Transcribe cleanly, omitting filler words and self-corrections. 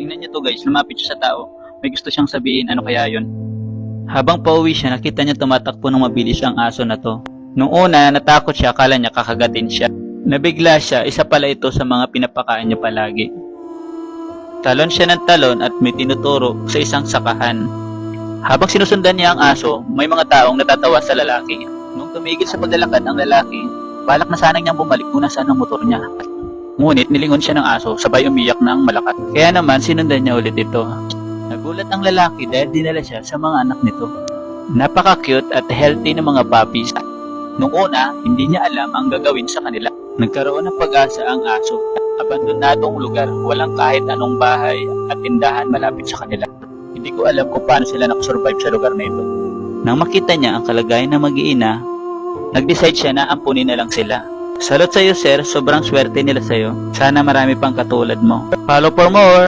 Tingnan niyo to guys, lumapit siya sa tao. May gusto siyang sabihin, ano kaya yun? Habang pauwi siya, nakita niya tumatakbo ng mabilis ang aso na to. Nung una, natakot siya, akala niya kakagatin siya. Nabigla siya, isa pala ito sa mga pinapakain niya palagi. Talon siya ng talon at may tinuturo sa isang sakahan. Habang sinusundan niya ang aso, may mga taong natatawa sa lalaki. Nung tumigil sa paglalakad ang lalaki, balak na sana niyang bumalik kung nasaan ang motor niya. Ngunit nilingon siya ng aso, sabay umiyak na ang malakas. Kaya naman sinundan niya ulit ito. Nagulat ang lalaki dahil dinala siya sa mga anak nito. Napaka-cute at healthy ng mga puppies. Nung una, hindi niya alam ang gagawin sa kanila. Nagkaroon ng pag-asa ang aso. Abandonadong lugar, walang kahit anong bahay at tindahan malapit sa kanila. Hindi ko alam kung paano sila nakasurvive sa lugar na ito. Nang makita niya ang kalagayan ng mag-iina, nag-decide siya na ampunin na lang sila. Salute sa iyo sir, sobrang swerte nila sa iyo. Sana marami pang katulad mo. Follow for more!